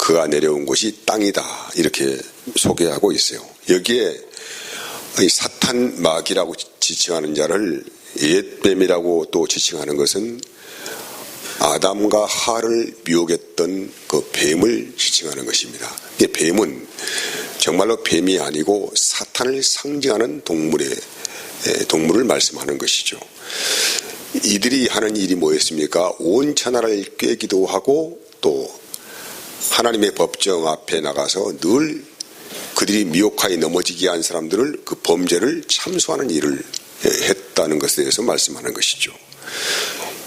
그가 내려온 곳이 땅이다 이렇게 소개하고 있어요. 여기에 사탄 마귀라고 지칭하는 자를 옛뱀이라고 또 지칭하는 것은 아담과 하와를 미혹했던 그 뱀을 지칭하는 것입니다. 이 뱀은 정말로 뱀이 아니고 사탄을 상징하는 동물을 말씀하는 것이죠. 이들이 하는 일이 뭐였습니까? 온 천하를 꿰기도 하고 또 하나님의 법정 앞에 나가서 늘 그들이 미혹하에 넘어지게 한 사람들을 그 범죄를 참소하는 일을 했다는 것에 대해서 말씀하는 것이죠.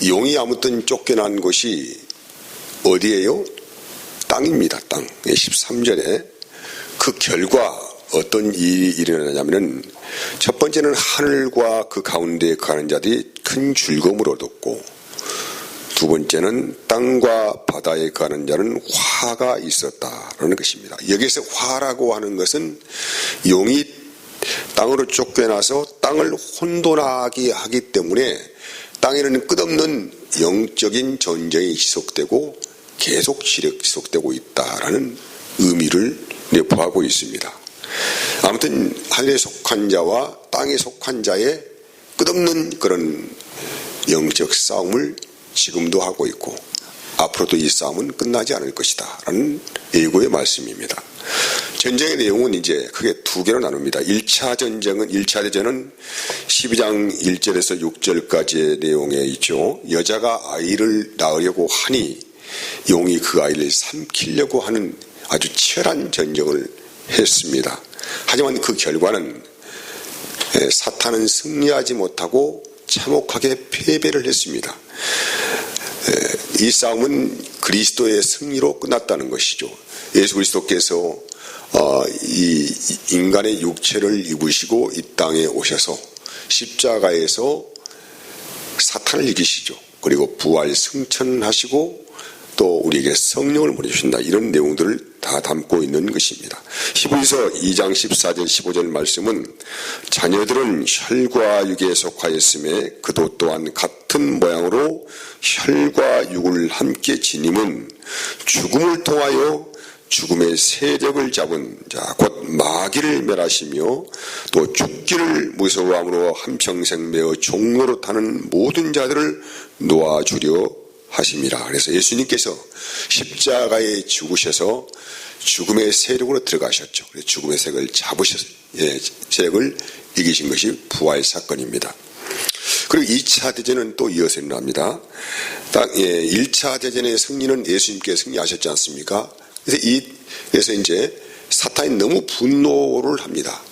용이 아무튼 쫓겨난 곳이 어디예요? 땅입니다. 땅. 13절에 그 결과 어떤 일이 일어나냐면은 첫 번째는 하늘과 그 가운데에 가는 자들이 큰 즐거움을 얻었고, 두 번째는 땅과 바다에 가는 자는 화가 있었다라는 것입니다. 여기서 화라고 하는 것은 용이 땅으로 쫓겨나서 땅을 혼돈하게 하기 때문에 땅에는 끝없는 영적인 전쟁이 지속되고 계속 지속되고 있다라는 의미를 내포하고 있습니다. 아무튼 하늘에 속한 자와 땅에 속한 자의 끝없는 그런 영적 싸움을 지금도 하고 있고 앞으로도 이 싸움은 끝나지 않을 것이다 라는 예고의 말씀입니다. 전쟁의 내용은 이제 크게 두 개로 나눕니다. 1차 대전은 12장 1절에서 6절까지의 내용에 있죠. 여자가 아이를 낳으려고 하니 용이 그 아이를 삼키려고 하는 아주 치열한 전쟁을 했습니다. 하지만 그 결과는 사탄은 승리하지 못하고 참혹하게 패배를 했습니다. 이 싸움은 그리스도의 승리로 끝났다는 것이죠. 예수 그리스도께서 이 인간의 육체를 입으시고 이 땅에 오셔서 십자가에서 사탄을 이기시죠. 그리고 부활 승천하시고 또 우리에게 성령을 보내주신다. 이런 내용들을 다 담고 있는 것입니다. 히브리서 2장 14절 15절 말씀은 자녀들은 혈과 육에 속하였음에 그도 또한 같은 모양으로 혈과 육을 함께 지님은 죽음을 통하여 죽음의 세력을 잡은 자 곧 마귀를 멸하시며 또 죽기를 무서워함으로 한평생 매어 종로로 타는 모든 자들을 놓아주려 하심이라. 그래서 예수님께서 십자가에 죽으셔서 죽음의 세력으로 들어가셨죠. 죽음의 세력을 세력을 이기신 것이 부활 사건입니다. 그리고 2차 대전은 또 이어서 일어납니다. 1차 대전의 승리는 예수님께서 승리하셨지 않습니까? 그래서 이제 사탄이 너무 분노를 합니다.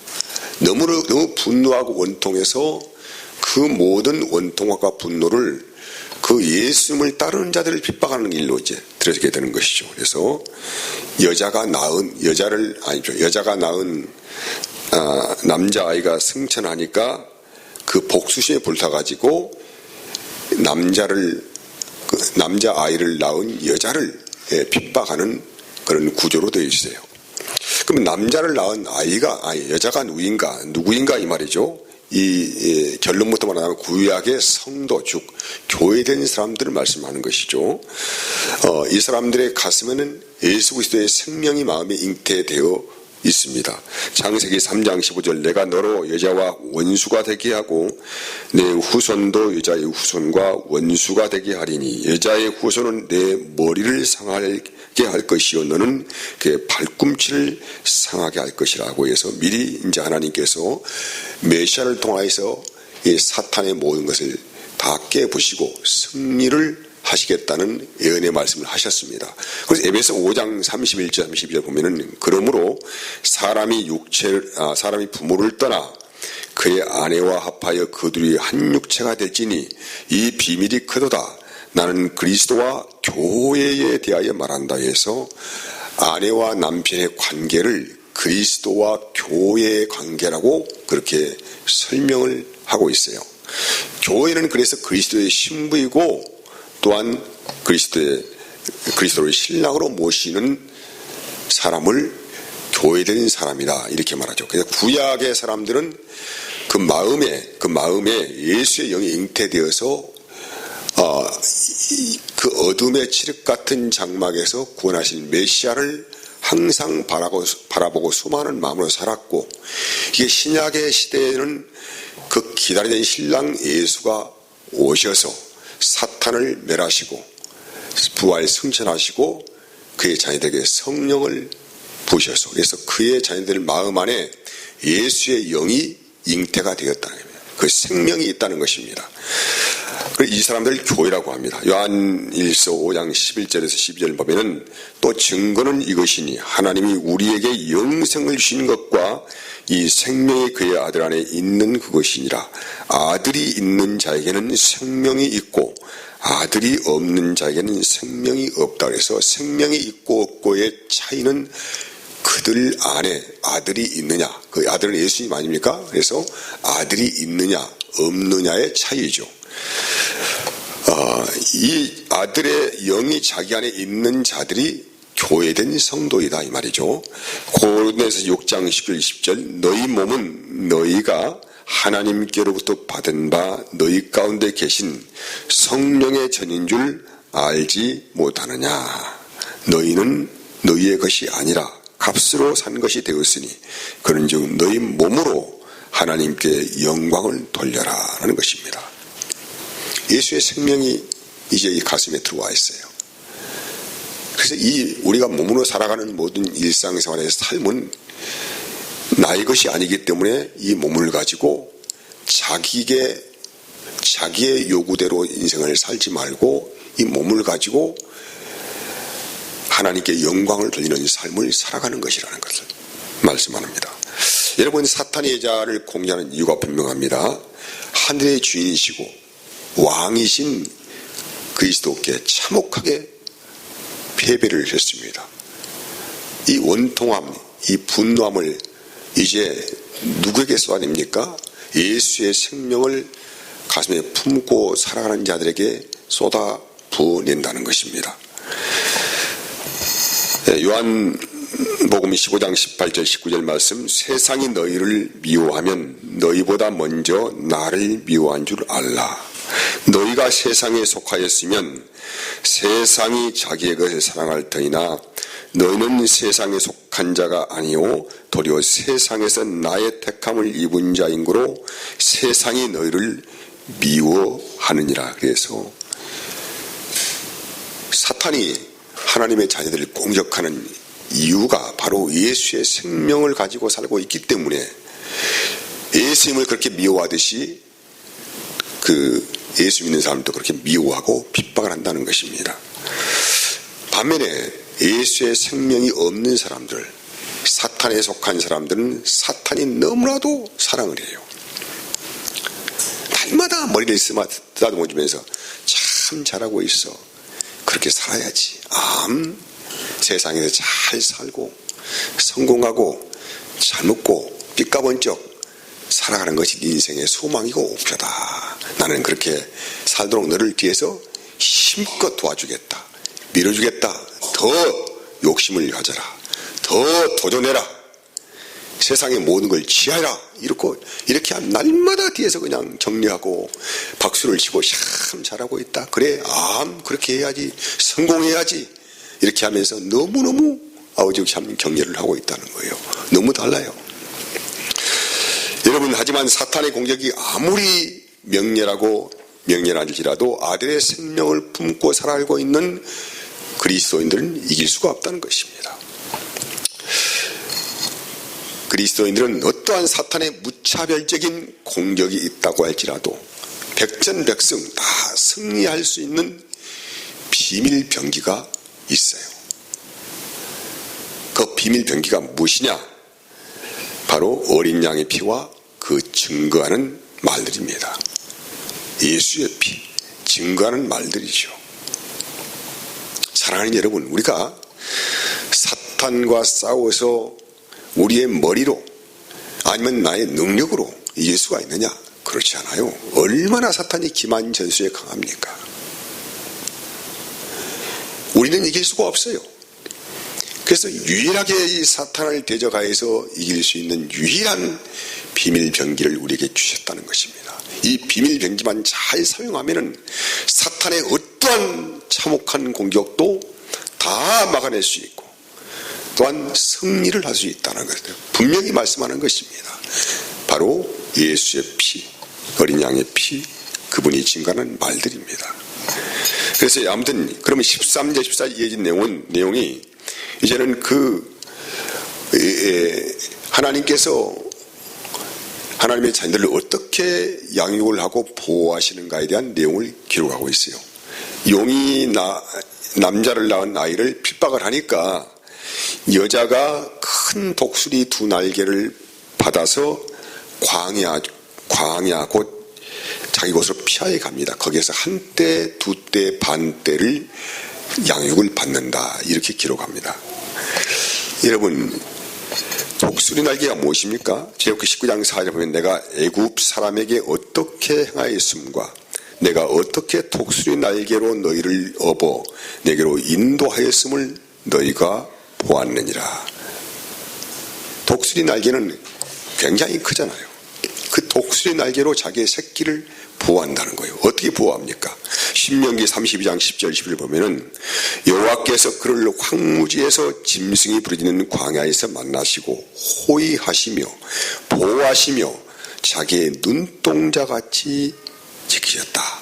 너무 분노하고 원통해서 그 모든 원통과 분노를 그 예수님을 따르는 자들을 핍박하는 일로 이제 들어가게 되는 것이죠. 그래서 여자가 낳은 남자아이가 승천하니까 그 복수심에 불타가지고 남자아이를 낳은 여자를 핍박하는 그런 구조로 되어 있어요. 그럼 남자를 낳은 여자가 누구인가 이 말이죠. 이 결론부터 말하면 구약의 성도 즉 교회된 사람들을 말씀하는 것이죠. 이 사람들의 가슴에는 예수 그리스도의 생명이 마음에 잉태되어 있습니다. 창세기 3장 15절 내가 너로 여자와 원수가 되게 하고 내 후손도 여자의 후손과 원수가 되게 하리니 여자의 후손은 내 머리를 상하게 할 것이요 너는 그의 발꿈치를 상하게 할 것이라고 해서 미리 이제 하나님께서 메시아를 통하여서 이 사탄의 모든 것을 다 깨부시고 승리를 하시겠다는 예언의 말씀을 하셨습니다. 그래서 에베소 5장 31절 32절 보면은 그러므로 사람이 부모를 떠나 그의 아내와 합하여 그들이 한 육체가 될지니 이 비밀이 크도다. 나는 그리스도와 교회에 대하여 말한다 해서 아내와 남편의 관계를 그리스도와 교회의 관계라고 그렇게 설명을 하고 있어요. 교회는 그래서 그리스도의 신부이고 또한 그리스도를 신랑으로 모시는 사람을 교회된 사람이다 이렇게 말하죠. 그래서 구약의 사람들은 그 마음에 예수의 영이 잉태되어서 그 어둠의 칠흑 같은 장막에서 구원하신 메시아를 항상 바라보고 수많은 마음으로 살았고, 이게 신약의 시대에는 그 기다리던 신랑 예수가 오셔서 사탄을 멸하시고 부활 승천하시고 그의 자녀들에게 성령을 부으셔서, 그래서 그의 자녀들 마음 안에 예수의 영이 잉태가 되었다는 겁니다. 그 생명이 있다는 것입니다. 이 사람들을 교회라고 합니다. 요한일서 5장 11절에서 12절 보면은 또 증거는 이것이니 하나님이 우리에게 영생을 주신 것과 이 생명이 그의 아들 안에 있는 그것이니라. 아들이 있는 자에게는 생명이 있고 아들이 없는 자에게는 생명이 없다. 그래서 생명이 있고 없고의 차이는 그들 안에 아들이 있느냐, 그 아들은 예수님 아닙니까? 그래서 아들이 있느냐 없느냐의 차이죠. 이 아들의 영이 자기 안에 있는 자들이 교회된 성도이다 이 말이죠. 고린도서 6장 19절 20절 너희 몸은 너희가 하나님께로부터 받은 바 너희 가운데 계신 성령의 전인 줄 알지 못하느냐. 너희는 너희의 것이 아니라 값으로 산 것이 되었으니 그런즉 너희 몸으로 하나님께 영광을 돌려라 하는 것입니다. 예수의 생명이 이제 이 가슴에 들어와 있어요. 그래서 우리가 몸으로 살아가는 모든 일상생활의 삶은 나의 것이 아니기 때문에 이 몸을 가지고 자기의 요구대로 인생을 살지 말고 이 몸을 가지고 하나님께 영광을 돌리는 삶을 살아가는 것이라는 것을 말씀합니다. 여러분, 사탄의 여자를 공개하는 이유가 분명합니다. 하늘의 주인이시고 왕이신 그리스도께 참혹하게 패배를 했습니다. 이 원통함, 이 분노함을 이제 누구에게 쏟아냅니까? 예수의 생명을 가슴에 품고 살아가는 자들에게 쏟아 부어낸다는 것입니다. 요한복음 15장 18절 19절 말씀, 세상이 너희를 미워하면 너희보다 먼저 나를 미워한 줄 알라. 너희가 세상에 속하였으면 세상이 자기의 것을 사랑할 터이나 너희는 세상에 속한 자가 아니오 도리어 세상에서 나의 택함을 입은 자인고로 세상이 너희를 미워하느니라. 그래서 사탄이 하나님의 자녀들을 공격하는 이유가 바로 예수의 생명을 가지고 살고 있기 때문에 예수님을 그렇게 미워하듯이 예수 믿는 사람도 그렇게 미워하고 핍박을 한다는 것입니다. 반면에 예수의 생명이 없는 사람들, 사탄에 속한 사람들은 사탄이 너무나도 사랑을 해요. 날마다 머리를 쓰다듬어주면서 참 잘하고 있어. 그렇게 살아야지. 세상에서 잘 살고 성공하고 잘 먹고 삐까번쩍 살아가는 것이 네 인생의 소망이고 목표다. 나는 그렇게 살도록 너를 뒤에서 힘껏 도와주겠다. 밀어주겠다. 더 욕심을 가져라. 더 도전해라. 세상의 모든 걸 지하라. 이렇게 하면 날마다 뒤에서 그냥 정리하고 박수를 치고 참 잘하고 있다. 그래, 그렇게 해야지. 성공해야지. 이렇게 하면서 너무너무 참 격려를 하고 있다는 거예요. 너무 달라요. 여러분, 하지만 사탄의 공격이 아무리 명렬한지라도 아들의 생명을 품고 살아가고 있는 그리스도인들은 이길 수가 없다는 것입니다. 그리스도인들은 어떠한 사탄의 무차별적인 공격이 있다고 할지라도 백전백승 다 승리할 수 있는 비밀 병기가 있어요. 그 비밀 병기가 무엇이냐? 바로 어린 양의 피와 그 증거하는 말들입니다. 예수의 피, 증거하는 말들이죠. 사랑하는 여러분, 우리가 사탄과 싸워서 우리의 머리로 아니면 나의 능력으로 이길 수가 있느냐? 그렇지 않아요. 얼마나 사탄이 기만 전술에 강합니까? 우리는 이길 수가 없어요. 그래서 유일하게 이 사탄을 대적하여서 이길 수 있는 유일한 비밀 병기를 우리에게 주셨다는 것입니다. 이 비밀 병기만 잘 사용하면은 사탄의 어떠한 참혹한 공격도 다 막아낼 수 있고 또한 승리를 할 수 있다는 것을 분명히 말씀하는 것입니다. 바로 예수의 피, 어린 양의 피, 그분이 증거하는 말들입니다. 그래서 아무튼 그러면 13절 14절 이어진 내용이 이제는 하나님께서 하나님의 자녀들을 어떻게 양육을 하고 보호하시는가에 대한 내용을 기록하고 있어요. 용이 남자를 낳은 아이를 핍박을 하니까 여자가 큰 독수리 2날개를 받아서 광야 곧 자기 곳으로 피하여 갑니다. 거기에서 한 때, 2때, 반 때를 양육을 받는다 이렇게 기록합니다. 여러분, 독수리 날개가 무엇입니까? 제국기 19장 4절 보면 내가 애굽 사람에게 어떻게 행하였음과 내가 어떻게 독수리 날개로 너희를 업어 내게로 인도하였음을 너희가 보았느니라. 독수리 날개는 굉장히 크잖아요. 그 독수리 날개로 자기의 새끼를 보호한다는 거예요. 어떻게 보호합니까? 신명기 32장 10절 11절 보면은 여호와께서 그를 황무지에서 짐승이 부르짖는 광야에서 만나시고 호위하시며 보호하시며 자기의 눈동자같이 지키셨다.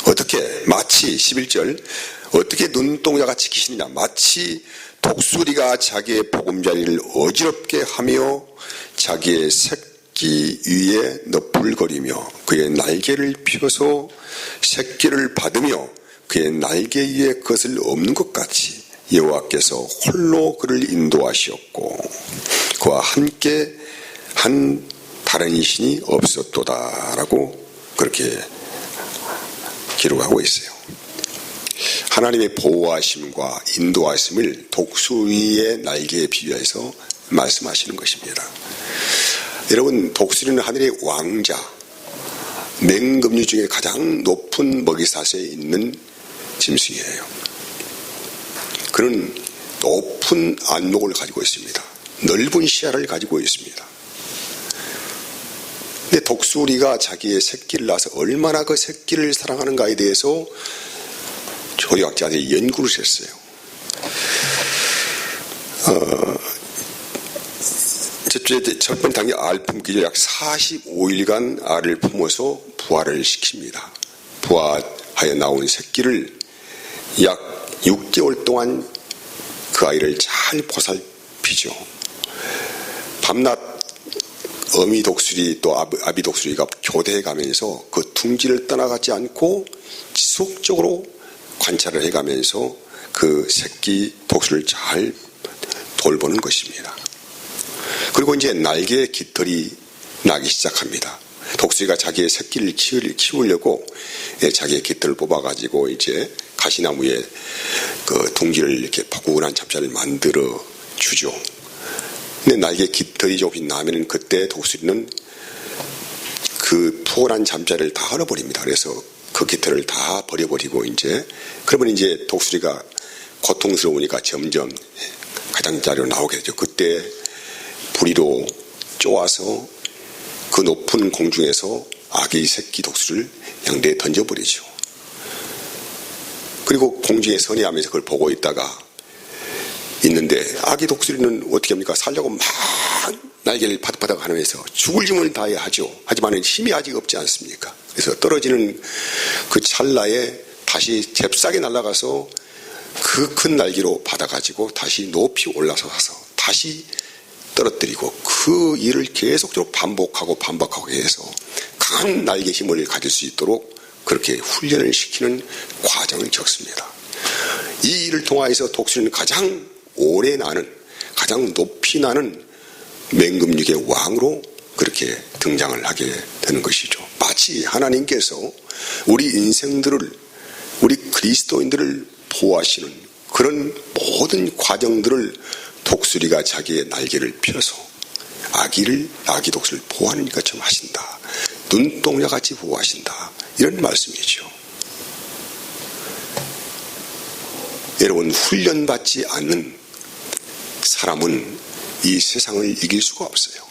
어떻게? 마치 11절 어떻게 눈동자같이 지키시느냐? 마치 독수리가 자기의 보금자리를 어지럽게 하며 자기의 새끼 위에 너풀거리며 그의 날개를 펴서 새끼를 받으며 그의 날개 위에 그것을 엎는 것 같이 여호와께서 홀로 그를 인도하시었고 그와 함께 한 다른 신이 없었도다라고 그렇게 기록하고 있어요. 하나님의 보호하심과 인도하심을 독수리의 날개에 비유해서 말씀하시는 것입니다. 여러분, 독수리는 하늘의 왕자, 맹금류 중에 가장 높은 먹이사슬에 있는 짐승이에요. 그는 높은 안목을 가지고 있습니다. 넓은 시야를 가지고 있습니다. 근데 독수리가 자기의 새끼를 낳아서 얼마나 그 새끼를 사랑하는가에 대해서 조리학자들이 연구를 했어요. 첫 번째 단계 알 품기를 약 45일간 알을 품어서 부화를 시킵니다. 부화하여 나온 새끼를 약 6개월 동안 그 아이를 잘 보살피죠. 밤낮 어미 독수리 또 아비 독수리가 교대해 가면서 그 둥지를 떠나가지 않고 지속적으로 관찰을 해가면서 그 새끼 독수리를 잘 돌보는 것입니다. 그리고 이제 날개에 깃털이 나기 시작합니다. 독수리가 자기의 새끼를 키우려고 자기의 깃털을 뽑아가지고 이제 가시나무에 그 둥지를 이렇게 포근한 잠자리를 만들어 주죠. 근데 날개 깃털이 조금 나면은 그때 독수리는 그 푸근한 잠자리를 다 헐어버립니다. 그래서 그 깃털을 다 버려버리고 그러면 이제 독수리가 고통스러우니까 점점 가장자리로 나오게 되죠. 그때 부리로 쪼아서 그 높은 공중에서 아기 새끼 독수리를 양대에 던져버리죠. 그리고 공중에 선회하면서 그걸 보고 있는데 아기 독수리는 어떻게 합니까? 살려고 막 날개를 바닥바닥 하면서 죽을 힘을 다해야 하죠. 하지만 힘이 아직 없지 않습니까? 그래서 떨어지는 그 찰나에 다시 잽싸게 날아가서 그 큰 날개로 받아가지고 다시 높이 올라서서 다시 떨어뜨리고 그 일을 계속적으로 반복하고 해서 강한 날개 힘을 가질 수 있도록 그렇게 훈련을 시키는 과정을 겪습니다. 이 일을 통하여서 독수리는 가장 오래 나는, 가장 높이 나는 맹금류의 왕으로 그렇게 등장을 하게 되는 것이죠. 마치 하나님께서 우리 인생들을, 우리 그리스도인들을 보호하시는 그런 모든 과정들을 독수리가 자기의 날개를 펴서 아기 독수리를 보호하는 것처럼 하신다. 눈동자같이 보호하신다. 이런 말씀이죠. 여러분, 훈련받지 않는 사람은 이 세상을 이길 수가 없어요.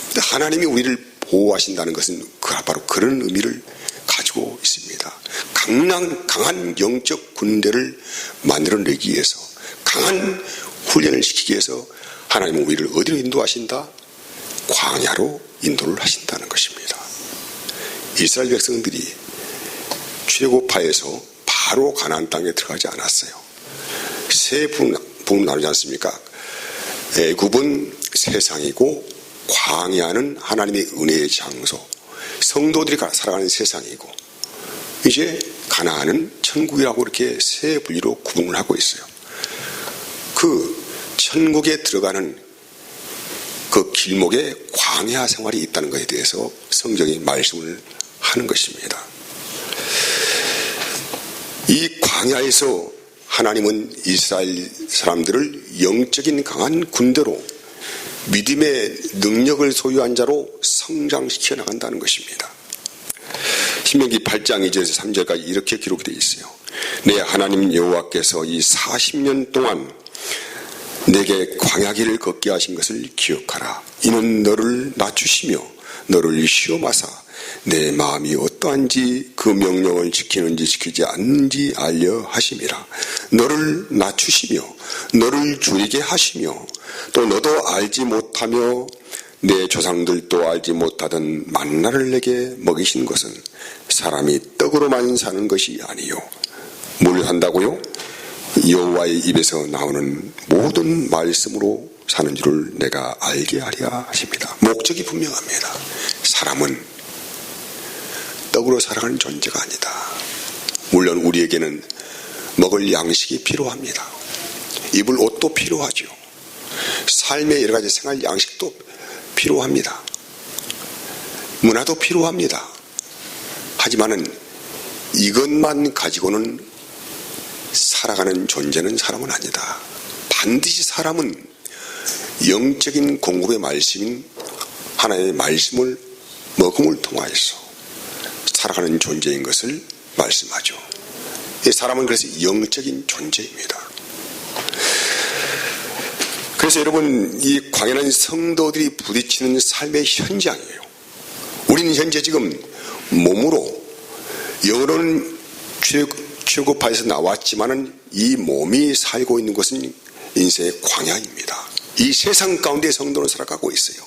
근데 하나님이 우리를 보호하신다는 것은 바로 그런 의미를 가지고 있습니다. 강한 영적 군대를 만들어내기 위해서, 강한 훈련을 시키기 위해서 하나님은 우리를 어디로 인도하신다? 광야로 인도를 하신다는 것입니다. 이스라엘 백성들이 출애굽하에서 바로 가나안 땅에 들어가지 않았어요. 세 부분 나누지 않습니까? 애굽은 세상이고 광야는 하나님의 은혜의 장소, 성도들이 살아가는 세상이고, 이제 가나안은 천국이라고 이렇게 세 분리로 구분을 하고 있어요. 그 천국에 들어가는 그 길목에 광야 생활이 있다는 것에 대해서 성경이 말씀을 하는 것입니다. 이 광야에서 하나님은 이스라엘 사람들을 영적인 강한 군대로, 믿음의 능력을 소유한 자로 성장시켜 나간다는 것입니다. 신명기 8장 2절에서 3절까지 이렇게 기록이 되어 있어요. 내 하나님 여호와께서 이 40년 동안 내게 광야길을 걷게 하신 것을 기억하라. 이는 너를 낮추시며 너를 시험하사 내 마음이 어떠한지 그 명령을 지키는지 지키지 않는지 알려 하심이라. 너를 낮추시며 너를 줄이게 하시며 또 너도 알지 못하며 내 조상들도 알지 못하던 만나를 내게 먹이신 것은 사람이 떡으로만 사는 것이 아니요 뭘 한다고요? 여호와의 입에서 나오는 모든 말씀으로 사는 줄을 내가 알게 하려 하십니다. 목적이 분명합니다. 사람은 떡으로 살아가는 존재가 아니다. 물론 우리에게는 먹을 양식이 필요합니다. 입을 옷도 필요하죠. 삶의 여러 가지 생활 양식도 필요합니다. 문화도 필요합니다. 하지만은 이것만 가지고는 살아가는 존재는 사람은 아니다. 반드시 사람은 영적인 공급의 말씀인 하나님의 말씀을 먹음을 통하여서 살아가는 존재인 것을 말씀하죠. 사람은 그래서 영적인 존재입니다. 그래서 여러분, 이 광야는 성도들이 부딪히는 삶의 현장이에요. 우리는 현재 지금 몸으로, 영어로는 출애굽하에서 나왔지만은 이 몸이 살고 있는 곳은 인생의 광야입니다. 이 세상 가운데 성도는 살아가고 있어요.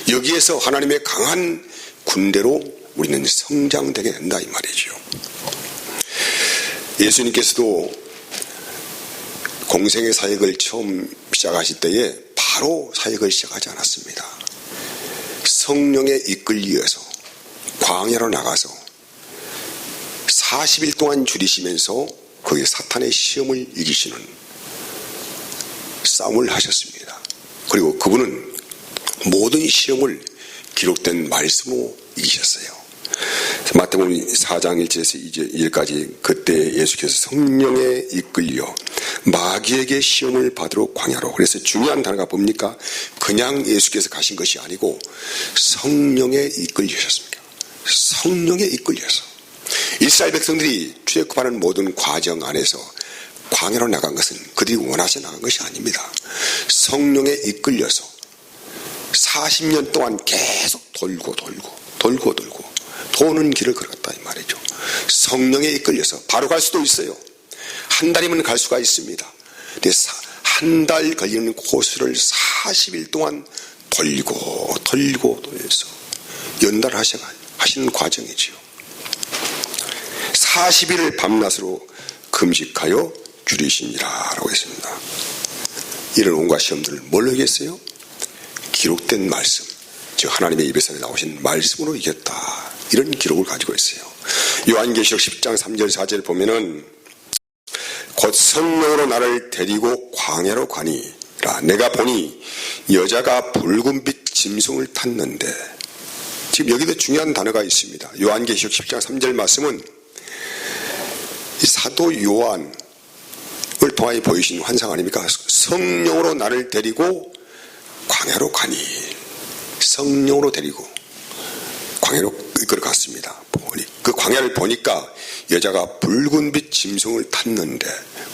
여기에서 하나님의 강한 군대로 우리는 성장되게 된다 이 말이죠. 예수님께서도 공생의 사역을 처음 시작하실 때에 바로 사역을 시작하지 않았습니다. 성령에 이끌리어서 광야로 나가서 40일 동안 줄이시면서 거기에 사탄의 시험을 이기시는 싸움을 하셨습니다. 그리고 그분은 모든 시험을 기록된 말씀으로 이기셨어요. 마태복음 4장 1절에서 2절까지 그때 예수께서 성령에 이끌려 마귀에게 시험을 받으러 광야로, 그래서 중요한 단어가 뭡니까? 그냥 예수께서 가신 것이 아니고 성령에 이끌리셨습니다. 성령에 이끌려서 이스라엘 백성들이 출애굽하는 모든 과정 안에서 광야로 나간 것은 그들이 원하셔 나간 것이 아닙니다. 성령에 이끌려서 40년 동안 계속 돌고 도는 길을 걸어갔다 이 말이죠. 성령에 이끌려서 바로 갈 수도 있어요. 한 달이면 갈 수가 있습니다. 근데 한 달 걸리는 코스를 40일 동안 돌려서 연달하시는 과정이지요. 40일을 밤낮으로 금식하여 줄이시니라 라고 했습니다. 이런 온갖 시험들을 뭘로 이겼어요? 기록된 말씀, 즉 하나님의 입에서 나오신 말씀으로 이겼다, 이런 기록을 가지고 있어요. 요한계시록 10장 3절 4절 보면은 곧 성령으로 나를 데리고 광야로 가니라. 내가 보니 여자가 붉은빛 짐승을 탔는데, 지금 여기도 중요한 단어가 있습니다. 요한계시록 10장 3절 말씀은 사도 요한을 통하여 보이신 환상 아닙니까? 성령으로 나를 데리고 광야로 가니, 성령으로 데리고 광야로 이끌어갔습니다. 그 광야를 보니까 여자가 붉은빛 짐승을 탔는데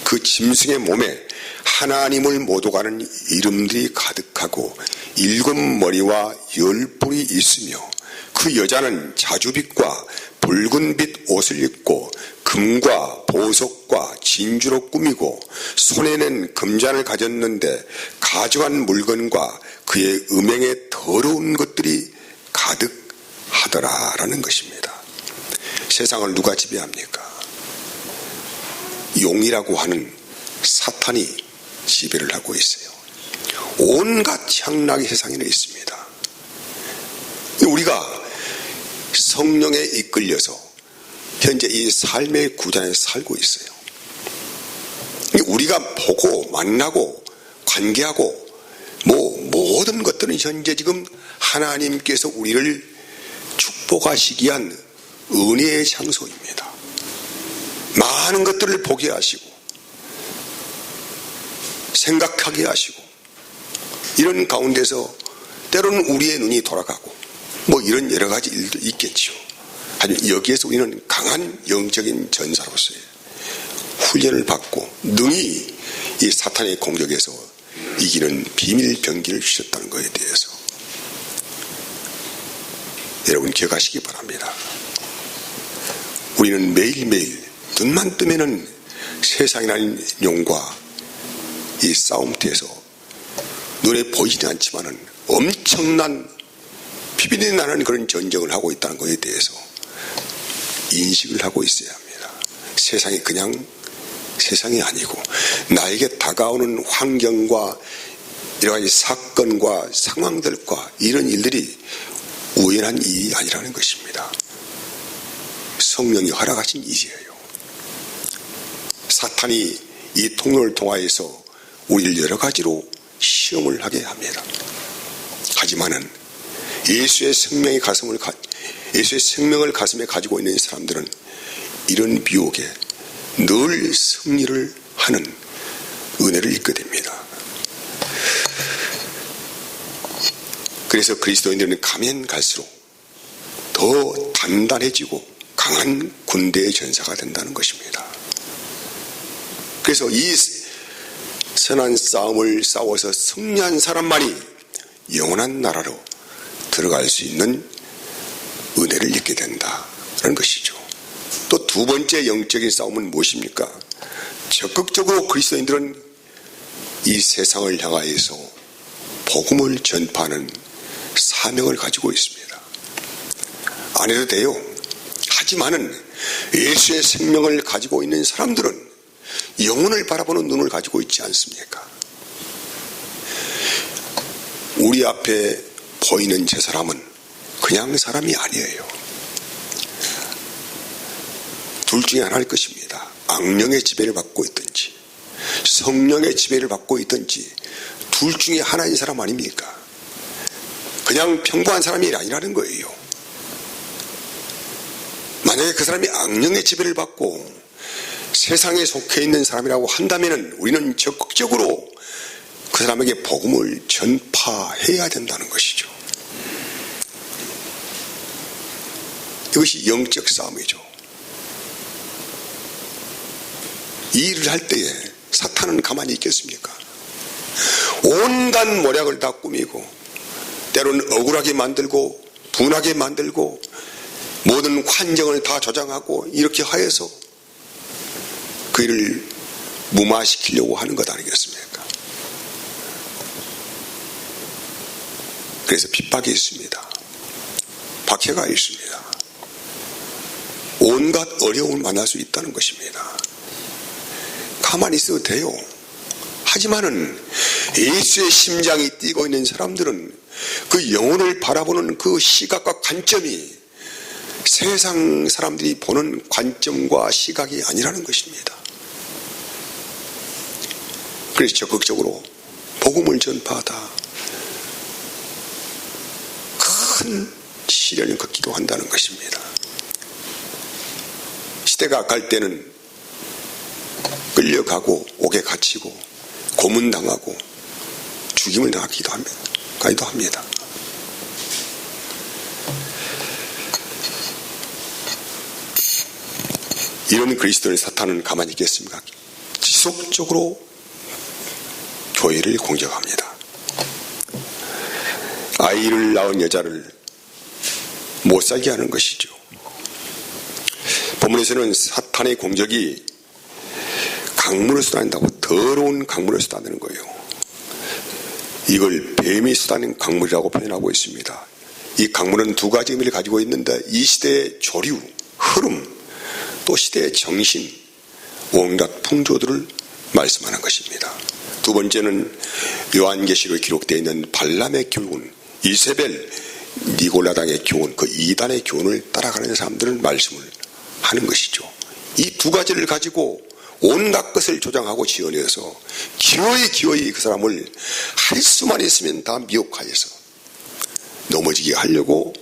그 짐승의 몸에 하나님을 모독하는 이름들이 가득하고 7 머리와 10 뿔이 있으며 그 그 여자는 자주빛과 붉은빛 옷을 입고 금과 보석과 진주로 꾸미고 손에는 금잔을 가졌는데 가져간 물건과 그의 음행에 더러운 것들이 가득하더라라는 것입니다. 세상을 누가 지배합니까? 용이라고 하는 사탄이 지배를 하고 있어요. 온갖 향락이 세상에는 있습니다. 우리가 성령에 이끌려서 현재 이 삶의 구단에 살고 있어요. 우리가 보고 만나고 관계하고 모든 것들은 현재 지금 하나님께서 우리를 축복하시기 위한 은혜의 장소입니다. 많은 것들을 보게 하시고 생각하게 하시고 이런 가운데서 때로는 우리의 눈이 돌아가고 이런 여러 가지 일도 있겠죠. 하지만 여기에서 우리는 강한 영적인 전사로서의 훈련을 받고 능히 이 사탄의 공격에서 이기는 비밀 병기를 주셨다는 것에 대해서 여러분 기억하시기 바랍니다. 우리는 매일매일 눈만 뜨면은 세상이라는 용과 이 싸움터에서 눈에 보이지 않지만은 엄청난 피비린내 나는 그런 전쟁을 하고 있다는 것에 대해서 인식을 하고 있어야 합니다. 세상이 그냥 세상이 아니고 나에게 다가오는 환경과 여러 가지 사건과 상황들과 이런 일들이 우연한 일이 아니라는 것입니다. 성령이 허락하신 일이에요. 사탄이 이 통로를 통하여서 우리를 여러 가지로 시험을 하게 합니다. 하지만은 예수의 생명을 가슴에 가지고 있는 사람들은 이런 비옥에 늘 승리를 하는 은혜를 입게 됩니다. 그래서 그리스도인들은 가면 갈수록 더 단단해지고 강한 군대의 전사가 된다는 것입니다. 그래서 이 선한 싸움을 싸워서 승리한 사람만이 영원한 나라로 들어갈 수 있는 은혜를 입게 된다는 것이죠. 또 두 번째 영적인 싸움은 무엇입니까? 적극적으로 그리스도인들은 이 세상을 향하여서 복음을 전파하는 사명을 가지고 있습니다. 안 해도 돼요. 하지만은 예수의 생명을 가지고 있는 사람들은 영혼을 바라보는 눈을 가지고 있지 않습니까? 우리 앞에 보이는 저 사람은 그냥 사람이 아니에요. 둘 중에 하나일 것입니다. 악령의 지배를 받고 있든지 성령의 지배를 받고 있든지 둘 중에 하나인 사람 아닙니까? 그냥 평범한 사람이 아니라는 거예요. 만약에 그 사람이 악령의 지배를 받고 세상에 속해 있는 사람이라고 한다면 우리는 적극적으로 그 사람에게 복음을 전파해야 된다는 것이죠. 이것이 영적 싸움이죠. 이 일을 할 때에 사탄은 가만히 있겠습니까? 온갖 모략을 다 꾸미고 때로는 억울하게 만들고 분하게 만들고 모든 환경을 다 조장하고 이렇게 하여서 그 일을 무마시키려고 하는 것 아니겠습니까? 그래서 핍박이 있습니다. 박해가 있습니다. 온갖 어려움을 만날 수 있다는 것입니다. 가만히 있어도 돼요. 하지만은 예수의 심장이 뛰고 있는 사람들은 그 영혼을 바라보는 그 시각과 관점이 세상 사람들이 보는 관점과 시각이 아니라는 것입니다. 그래서 적극적으로 복음을 전파하다 큰 시련을 겪기도 한다는 것입니다. 시대가 갈 때는 끌려가고 옥에 갇히고 고문당하고 죽임을 당하기도 합니다. 이런 그리스도를 사탄은 가만히 있겠습니까? 지속적으로 교회를 공격합니다. 아이를 낳은 여자를 못 살게 하는 것이죠. 본문에서는 사탄의 공적이 강물을 쏟아낸다고, 더러운 강물을 쏟아내는 거예요. 이걸 뱀이 쏟아낸 강물이라고 표현하고 있습니다. 이 강물은 두 가지 의미를 가지고 있는데, 이 시대의 조류, 흐름, 또 시대의 정신, 온갖 풍조들을 말씀하는 것입니다. 두 번째는 요한계시록에 기록되어 있는 발람의 교훈, 이세벨, 니골라당의 교훈, 그 이단의 교훈을 따라가는 사람들을 말씀을 하는 것이죠. 이 두 가지를 가지고 온갖 것을 조장하고 지어내서 기어이 그 사람을 할 수만 있으면 다 미혹하여서 넘어지게 하려고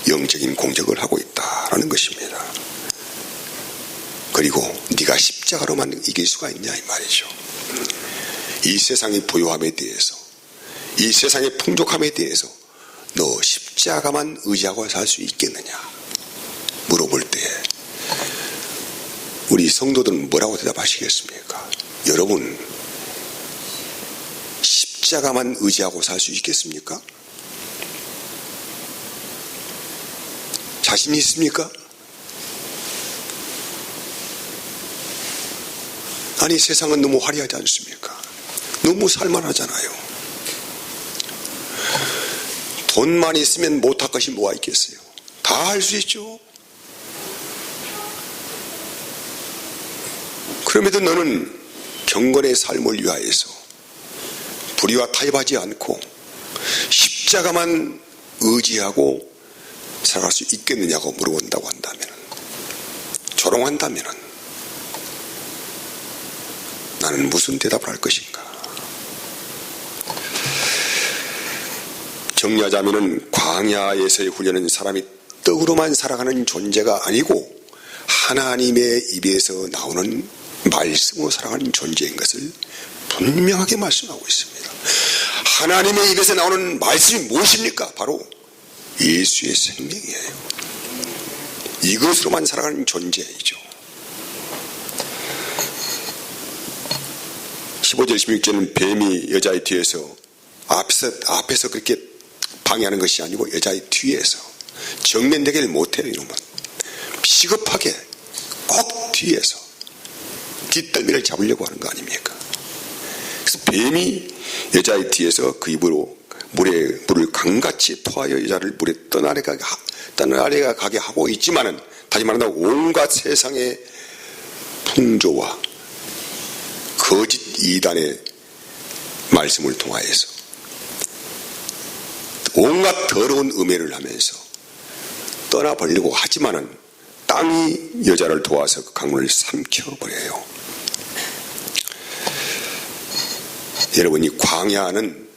영적인 공격을 하고 있다라는 것입니다. 그리고 네가 십자가로만 이길 수가 있냐 이 말이죠. 이 세상의 부요함에 대해서, 이 세상의 풍족함에 대해서 너 십자가만 의지하고 살 수 있겠느냐 물어볼 때 우리 성도들은 뭐라고 대답하시겠습니까? 여러분, 십자가만 의지하고 살 수 있겠습니까? 자신이 있습니까? 아니, 세상은 너무 화려하지 않습니까? 너무 살만하잖아요. 돈만 있으면 못할 것이 뭐가 있겠어요? 다 할 수 있죠. 그럼에도 너는 경건의 삶을 위하여서 불의와 타협하지 않고 십자가만 의지하고 살아갈 수 있겠느냐고 물어본다고 한다면, 조롱한다면 나는 무슨 대답을 할 것인가? 정리하자면 광야에서의 훈련은 사람이 떡으로만 살아가는 존재가 아니고 하나님의 입에서 나오는 말씀으로 살아가는 존재인 것을 분명하게 말씀하고 있습니다. 하나님의 입에서 나오는 말씀이 무엇입니까? 바로 예수의 생명이에요. 이것으로만 살아가는 존재이죠. 15절 16절은 뱀이 여자의 뒤에서 앞에서 그렇게 방해하는 것이 아니고 여자의 뒤에서 정면대결을 못해요. 이놈은 시급하게 꼭 뒤에서 뒷덜미를 잡으려고 하는 거 아닙니까? 그래서 뱀이 여자의 뒤에서 그 입으로 물을 강같이 토하여 여자를 물에 떠나려가게 하고 있지만은, 다시 말한다면 온갖 세상의 풍조와 거짓 이단의 말씀을 통하여서 온갖 더러운 음해를 하면서 떠나버리려고 하지만은 땅이 여자를 도와서 그 강물을 삼켜버려요. 여러분, 이 광야는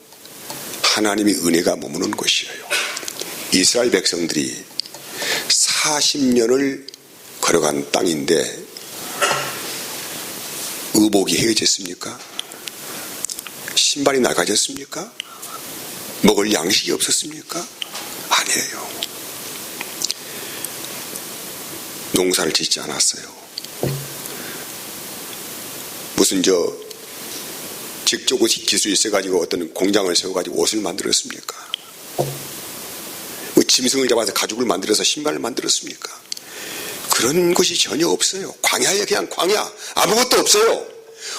하나님의 은혜가 머무는 곳이에요. 이스라엘 백성들이 40년을 걸어간 땅인데 의복이 헤어졌습니까? 신발이 낡아졌습니까? 먹을 양식이 없었습니까? 아니에요. 농사를 짓지 않았어요. 무슨 직접 기술이 있어가지고 어떤 공장을 세워가지고 옷을 만들었습니까? 짐승을 잡아서 가죽을 만들어서 신발을 만들었습니까? 그런 것이 전혀 없어요. 광야에 그냥 광야, 아무것도 없어요.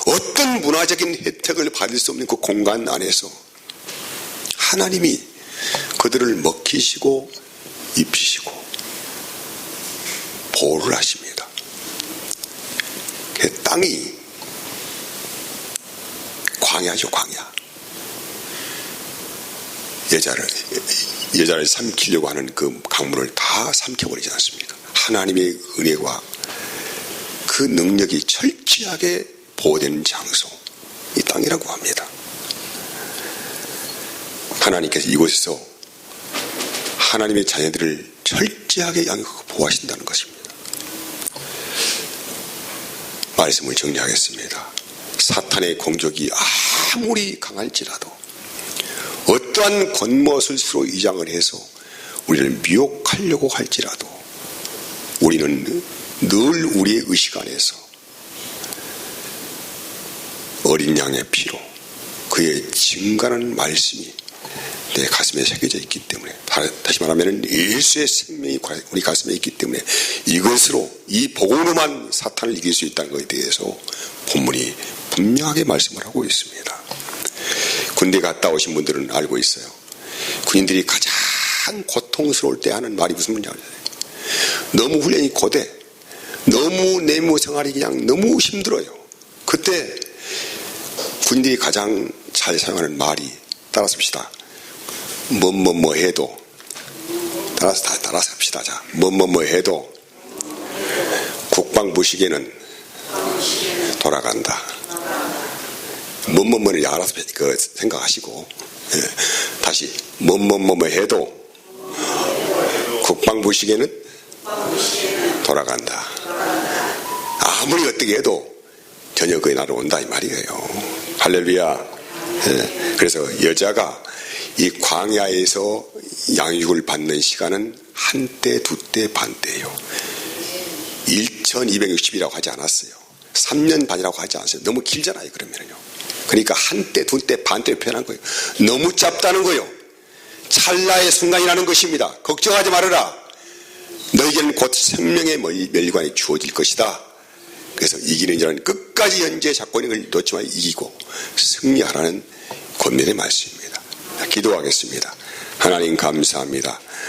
어떤 문화적인 혜택을 받을 수 없는 그 공간 안에서 하나님이 그들을 먹히시고 입히시고 보호를 하십니다. 그 땅이 광야죠, 광야. 여자를 삼키려고 하는 그 강물을 다 삼켜버리지 않습니까? 하나님의 은혜와 그 능력이 철저하게 보호되는 장소, 이 땅이라고 합니다. 하나님께서 이곳에서 하나님의 자녀들을 철저하게 양육하고 보호하신다는 것입니다. 말씀을 정리하겠습니다. 사탄의 공격이 아무리 강할지라도, 어떠한 겉모술수로 위장을 해서 우리를 미혹하려고 할지라도, 우리는 늘 우리의 의식 안에서 어린 양의 피로 그의 증가하는 말씀이 내 가슴에 새겨져 있기 때문에, 다시 말하면 예수의 생명이 우리 가슴에 있기 때문에 이것으로, 이 복음으로만 사탄을 이길 수 있다는 것에 대해서 본문이 분명하게 말씀을 하고 있습니다. 군대 갔다 오신 분들은 알고 있어요. 군인들이 가장 고통스러울 때 하는 말이 무슨 말인지 알아요? 너무 훈련이 고돼, 너무 내무 생활이 그냥 너무 힘들어요. 그때 군인들이 가장 잘 사용하는 말이, 따라서 합시다. 뭐뭐뭐 해도, 따라서 합시다. 자, 뭐뭐뭐 해도 국방부 시계는 돌아간다. 뭐뭐뭐를 알아서 생각하시고, 다시 뭐뭐뭐 해도 국방부 시계는 돌아간다. 아무리 어떻게 해도 저녁의 날은 온다 이 말이에요. 할렐루야. 그래서 여자가 이 광야에서 양육을 받는 시간은 한때, 두때, 반때예요. 1260이라고 하지 않았어요. 3년 반이라고 하지 않았어요. 너무 길잖아요, 그러면요. 그러니까 한때, 두때, 반때 표현한 거예요. 너무 짧다는 거예요. 찰나의 순간이라는 것입니다. 걱정하지 말아라. 너희에게는 곧 생명의 멸관이 주어질 것이다. 그래서 이기는 자는 끝까지 현재 작권을 놓지만 이기고 승리하라는 권면의 말씀입니다. 기도하겠습니다. 하나님 감사합니다.